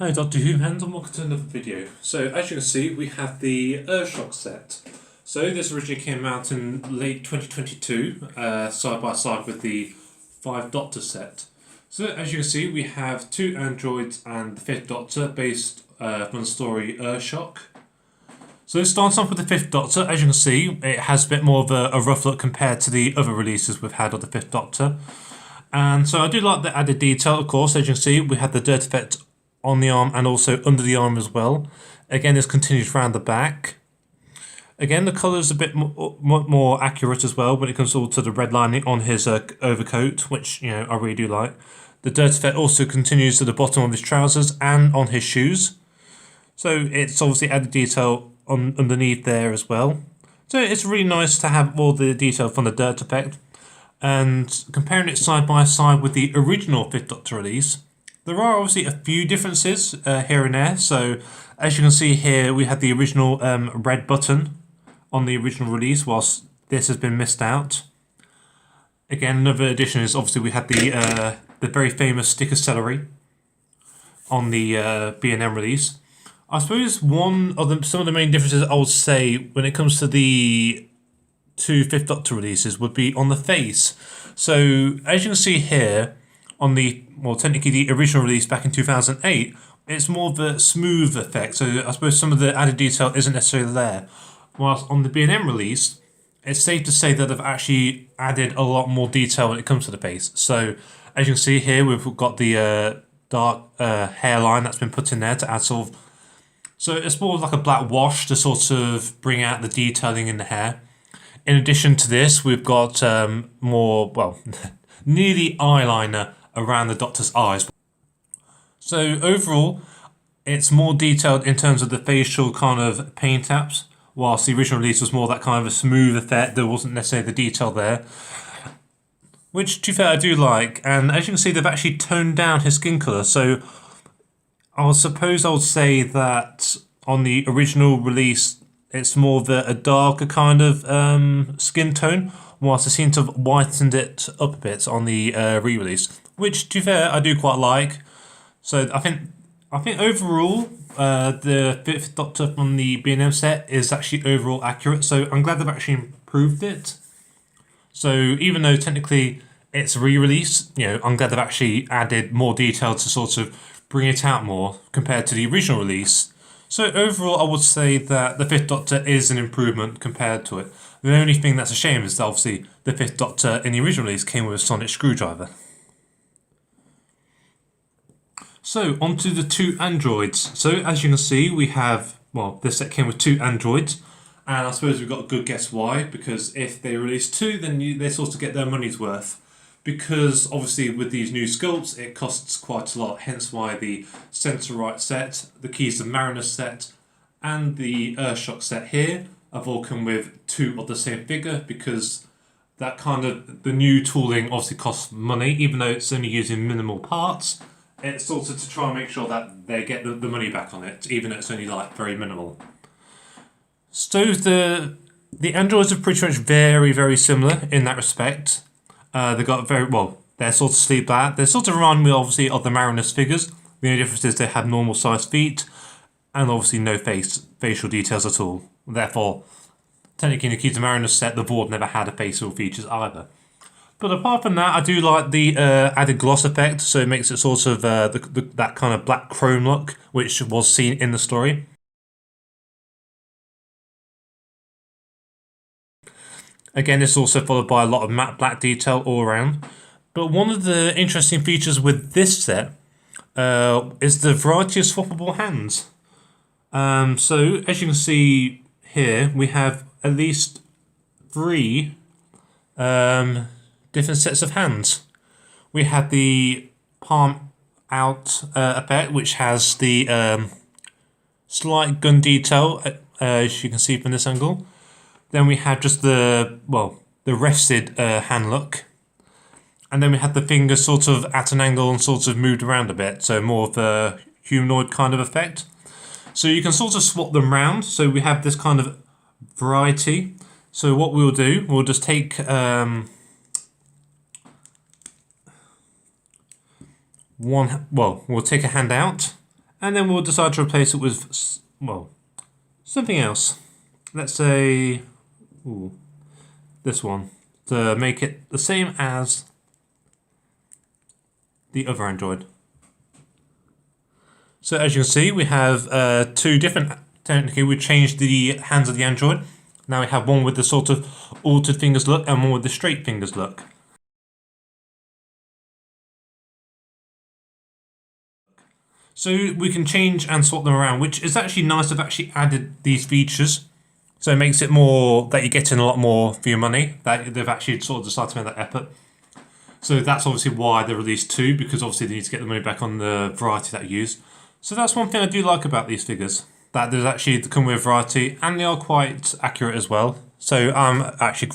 Hi Doctor Who fans and welcome to another video. So as you can see we have the Earthshock set. So this originally came out in late 2022 side by side with the 5 Doctor set. So as you can see we have 2 androids and the 5th Doctor based from the story Earthshock. So starting off with the 5th Doctor, as you can see it has a bit more of a rough look compared to the other releases we've had of the 5th Doctor. And so I do like the added detail, of course. As you can see we have the dirt effect on the arm and also under the arm as well. Again, this continues around the back. Again, the colour is a bit more accurate as well when it comes to the red lining on his overcoat, which I really do like. The dirt effect also continues to the bottom of his trousers and on his shoes. So it's obviously added detail underneath there as well. So it's really nice to have all the detail from the dirt effect. And comparing it side by side with the original 5th Doctor release, there are obviously a few differences here and there. So as you can see here, we had the original red button on the original release, whilst this has been missed out. Again, another addition is obviously we had the very famous sticker celery on the B&M release. I suppose some of the main differences I would say when it comes to the 2 5th Doctor releases would be on the face. So as you can see here, on the, well, technically the original release back in 2008, it's more of a smooth effect. So I suppose some of the added detail isn't necessarily there. Whilst on the B&M release, it's safe to say that they've actually added a lot more detail when it comes to the face. So as you can see here, we've got the dark hairline that's been put in there to add sort of. So it's more like a black wash to sort of bring out the detailing in the hair. In addition to this, we've got more, well, nearly eyeliner around the Doctor's eyes. So overall, it's more detailed in terms of the facial kind of paint apps, whilst the original release was more that kind of a smooth effect. There wasn't necessarily the detail there, which to be fair I do like. And as you can see, they've actually toned down his skin colour. So I suppose I would say that on the original release it's more of a darker kind of skin tone, whilst they seem to have whitened it up a bit on the re-release, which to be fair I do quite like. So I think overall the 5th Doctor from the B&M set is actually overall accurate. So I'm glad they've actually improved it. So even though technically it's a re-release, I'm glad they've actually added more detail to sort of bring it out more compared to the original release. So overall, I would say that the 5th Doctor is an improvement compared to it. The only thing that's a shame is that obviously the 5th Doctor in the original release came with a sonic screwdriver. So onto the 2 androids. So as you can see, we have, well, this set came with 2 androids, and I suppose we've got a good guess why. Because if they release 2, then they sort of get their money's worth. Because obviously with these new sculpts it costs quite a lot, hence why the Centre Right set, the Keys of Marinus set and the Earthshock set here have all come with 2 of the same figure, because that kind of, the new tooling obviously costs money, even though it's only using minimal parts. It's sort of to try and make sure that they get the money back on it, even though it's only like very minimal. So the androids are pretty much very similar in that respect. They got very, well, they're sort of sleep that. They sort of remind me obviously of the Marinus figures. The only difference is they have normal sized feet and obviously no facial details at all. Therefore, technically in the Keys of Marinus set, the board never had a facial features either. But apart from that, I do like the added gloss effect, so it makes it sort of that kind of black chrome look, which was seen in the story. Again, this is also followed by a lot of matte black detail all around. But one of the interesting features with this set is the variety of swappable hands. So as you can see here, we have at least 3 different sets of hands. We have the palm out effect, which has the slight gun detail, as you can see from this angle. Then we have just the rested hand look. And then we have the fingers sort of at an angle and sort of moved around a bit, so more of a humanoid kind of effect. So you can sort of swap them round, so we have this kind of variety. So what we'll do, we'll just take we'll take a hand out And then we'll decide to replace it with, well, something else. Let's say, this one, to make it the same as the other Android. So as you can see, we have two different, technically we changed the hands of the Android. Now we have one with the sort of altered fingers look and one with the straight fingers look. So we can change and swap them around, which is actually nice. They've actually added these features. So it makes it more that you're getting a lot more for your money. That they've actually sort of decided to make that effort. So that's obviously why they released two, because obviously they need to get the money back on the variety that you use. So that's one thing I do like about these figures, that there's actually they come with variety and they are quite accurate as well. So I'm actually,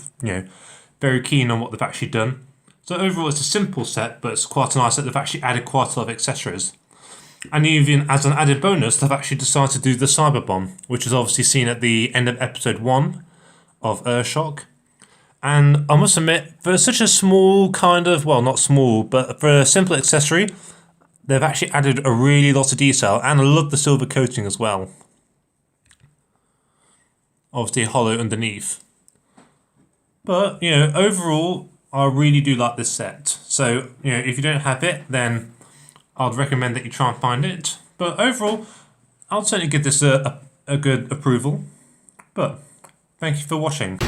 very keen on what they've actually done. So overall it's a simple set, but it's quite nice that they've actually added quite a lot of accessories. And even as an added bonus, they've actually decided to do the Cyberbomb, which is obviously seen at the end of episode 1 of Earthshock. And I must admit, for such a small kind of, well, not small, but for a simple accessory, they've actually added a really lot of detail, and I love the silver coating as well. Obviously hollow underneath. But, overall, I really do like this set. So, if you don't have it, then I'd recommend that you try and find it. But overall, I'll certainly give this a good approval. But thank you for watching.